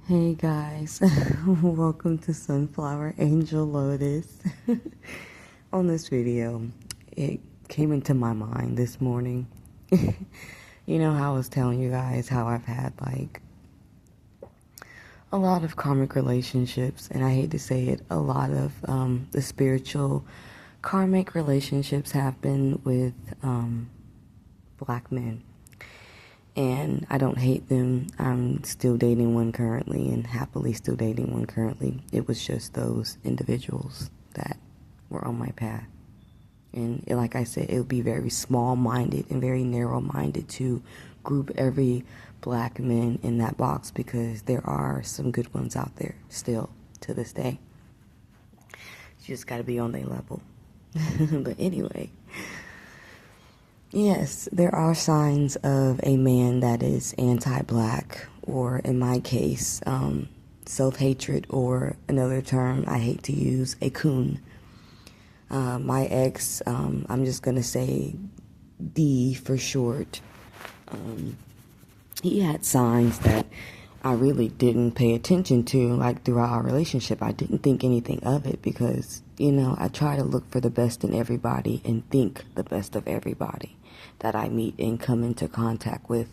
Hey guys, welcome to Sunflower Angel Lotus. On this video, it came into my mind this morning. You know how I was telling you guys how I've had like a lot of karmic relationships, and I hate to say it, a lot of the spiritual karmic relationships have been with black men. And I don't hate them. I'm still dating one currently and happily still dating one currently. It was just those individuals that were on my path. And like I said, it would be very small-minded and very narrow-minded to group every black man in that box, because there are some good ones out there still to this day. You just got to be on their level. But anyway, yes, there are signs of a man that is anti-black, or in my case, self-hatred, or another term I hate to use, a coon. My ex, I'm just going to say D for short, he had signs that I really didn't pay attention to, like throughout our relationship. I didn't think anything of it because, you know, I try to look for the best in everybody and think the best of everybody that I meet and come into contact with.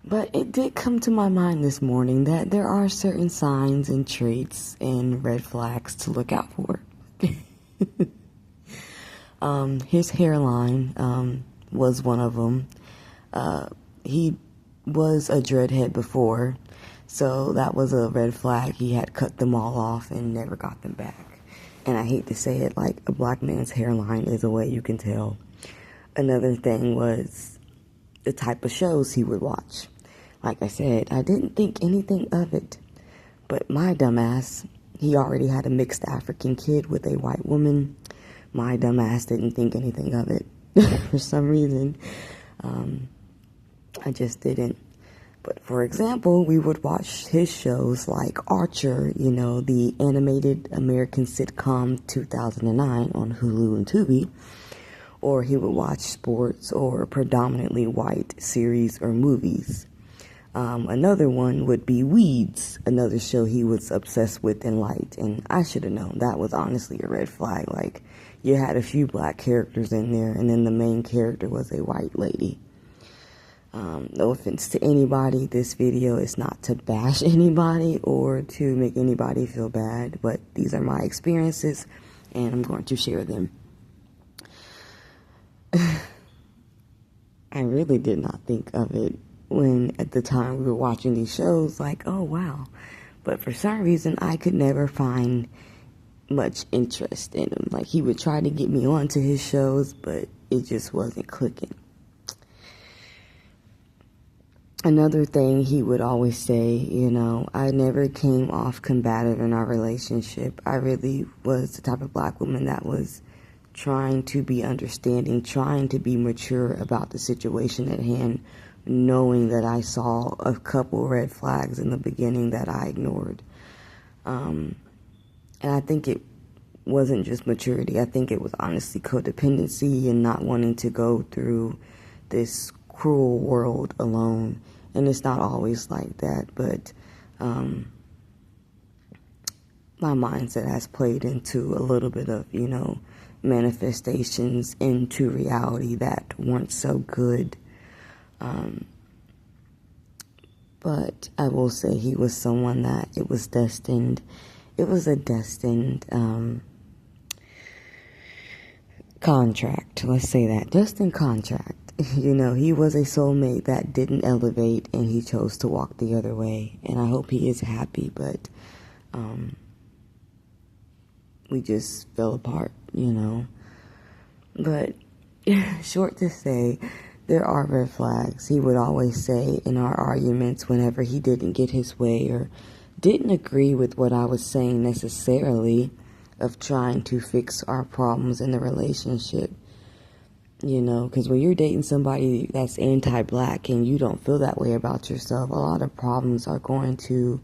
But it did come to my mind this morning that there are certain signs and traits and red flags to look out for. His hairline was one of them. He was a dreadhead before, so that was a red flag. He had cut them all off and never got them back. And I hate to say it, like, a black man's hairline is a way you can tell. Another thing was the type of shows he would watch. Like I said, I didn't think anything of it, but my dumbass, he already had a mixed African kid with a white woman. My dumbass didn't think anything of it for some reason. I just didn't. But for example, we would watch his shows like Archer, you know, the animated American sitcom 2009 on Hulu and Tubi. Or he would watch sports or predominantly white series or movies. Another one would be Weeds, another show he was obsessed with and liked. And I should have known. That was honestly a red flag. Like, you had a few black characters in there, and then the main character was a white lady. No offense to anybody, this video is not to bash anybody or to make anybody feel bad, but these are my experiences, and I'm going to share them. I really did not think of it when, at the time we were watching these shows, like, oh wow. But for some reason, I could never find much interest in him. Like, he would try to get me onto his shows, but it just wasn't clicking. Another thing he would always say, you know, I never came off combative in our relationship. I really was the type of black woman that was trying to be understanding, trying to be mature about the situation at hand, knowing that I saw a couple red flags in the beginning that I ignored. And I think it wasn't just maturity. I think it was honestly codependency and not wanting to go through this cruel world alone. And it's not always like that, but my mindset has played into a little bit of, you know, manifestations into reality that weren't so good. But I will say he was someone that it was destined. It was a destined contract. Let's say that. Destined contract. You know, he was a soulmate that didn't elevate, and he chose to walk the other way. And I hope he is happy, but we just fell apart, you know. But short to say, there are red flags. He would always say in our arguments, whenever he didn't get his way or didn't agree with what I was saying necessarily, of trying to fix our problems in the relationship. You know, because when you're dating somebody that's anti-black and you don't feel that way about yourself, a lot of problems are going to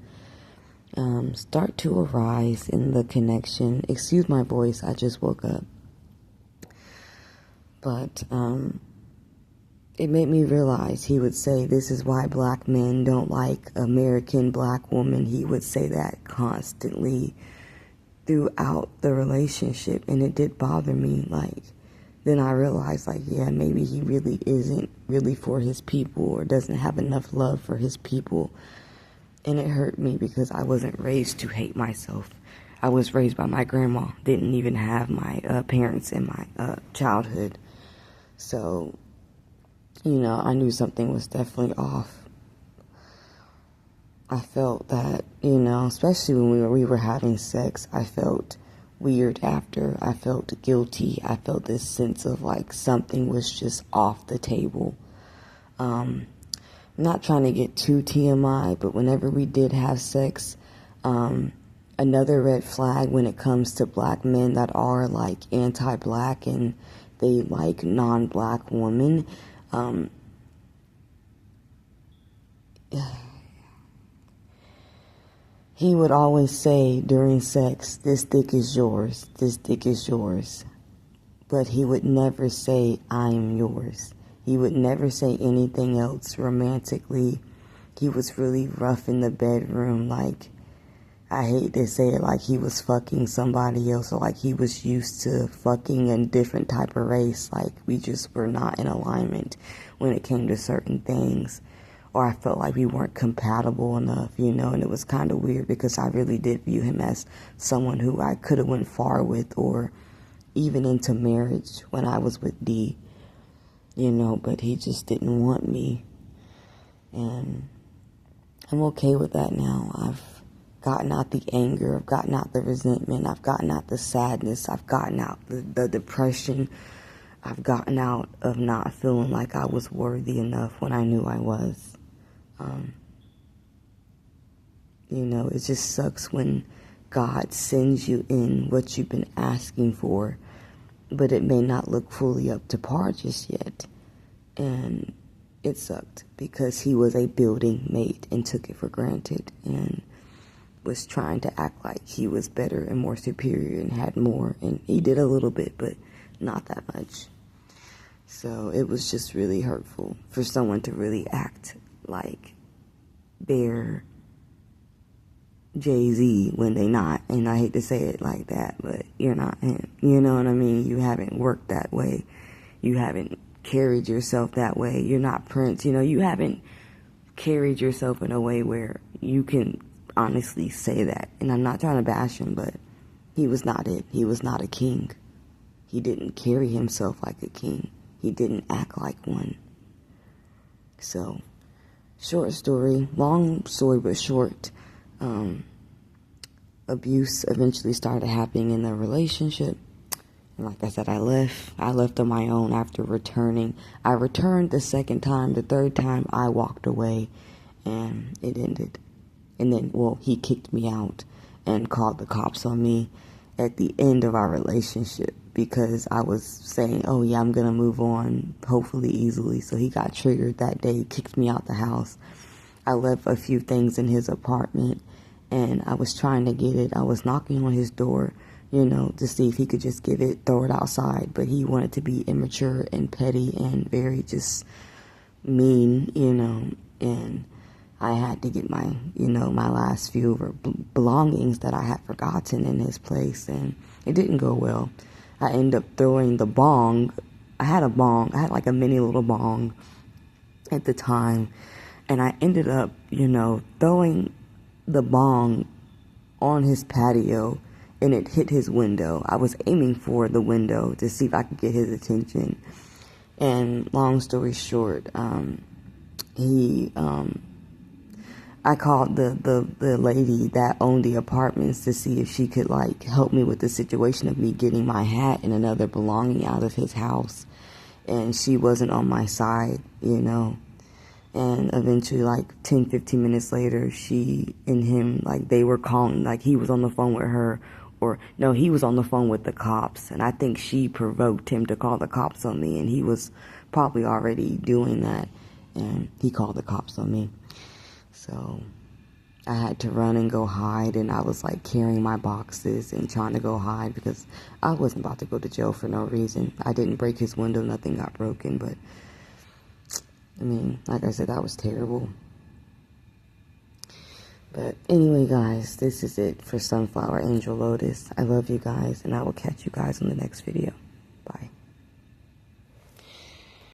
start to arise in the connection. Excuse my voice, I just woke up. But it made me realize he would say, this is why black men don't like American black women. He would say that constantly throughout the relationship, and it did bother me. Like, then I realized, like, yeah, maybe he really isn't really for his people, or doesn't have enough love for his people. And it hurt me because I wasn't raised to hate myself. I was raised by my grandma, didn't even have my parents in my childhood. So, you know, I knew something was definitely off. I felt that, you know, especially when we were having sex, I felt weird after. I felt guilty. I felt this sense of like something was just off the table. I'm not trying to get too TMI, but whenever we did have sex, another red flag when it comes to black men that are like anti-black and they like non-black women, he would always say during sex, this dick is yours, this dick is yours. But he would never say, I'm yours. He would never say anything else romantically. He was really rough in the bedroom. Like, I hate to say it, like he was fucking somebody else, or like he was used to fucking a different type of race. Like, we just were not in alignment when it came to certain things. Or I felt like we weren't compatible enough, you know, and it was kind of weird because I really did view him as someone who I could have went far with, or even into marriage when I was with D, you know, but he just didn't want me. And I'm okay with that now. I've gotten out the anger, I've gotten out the resentment, I've gotten out the sadness, I've gotten out the depression, I've gotten out of not feeling like I was worthy enough when I knew I was. You know, it just sucks when God sends you in what you've been asking for, but it may not look fully up to par just yet. And it sucked because he was a building mate and took it for granted and was trying to act like he was better and more superior and had more. And he did a little bit, but not that much. So it was just really hurtful for someone to really act like they're Jay-Z when they not. And I hate to say it like that, but you're not him. You know what I mean? You haven't worked that way. You haven't carried yourself that way. You're not Prince. You know, you haven't carried yourself in a way where you can honestly say that. And I'm not trying to bash him, but he was not it. He was not a king. He didn't carry himself like a king. He didn't act like one. So, short story, long story but short. Abuse eventually started happening in the relationship. And like I said, I left on my own after returning. I returned the second time. The third time I walked away and it ended. And then, well, he kicked me out and called the cops on me at the end of our relationship because I was saying, oh yeah, I'm gonna move on, hopefully easily. So he got triggered that day, kicked me out the house. I left a few things in his apartment and I was trying to get it. I was knocking on his door, you know, to see if he could just give it, throw it outside. But he wanted to be immature and petty and very just mean, you know, and I had to get my, you know, my last few belongings that I had forgotten in his place, and it didn't go well. I ended up throwing the bong. I had a bong. I had like a mini little bong at the time, and I ended up, you know, throwing the bong on his patio, and it hit his window. I was aiming for the window to see if I could get his attention. And long story short, I called the lady that owned the apartments to see if she could like help me with the situation of me getting my hat and another belonging out of his house. And she wasn't on my side, you know. And eventually, like 10, 15 minutes later, she and him, like they were calling, like he was on the phone with her, or no, he was on the phone with the cops. And I think she provoked him to call the cops on me, and he was probably already doing that. And he called the cops on me. So I had to run and go hide, and I was like carrying my boxes and trying to go hide because I wasn't about to go to jail for no reason. I didn't break his window, nothing got broken, but I mean, like I said, that was terrible. But anyway, guys, this is it for Sunflower Angel Lotus. I love you guys, and I will catch you guys in the next video.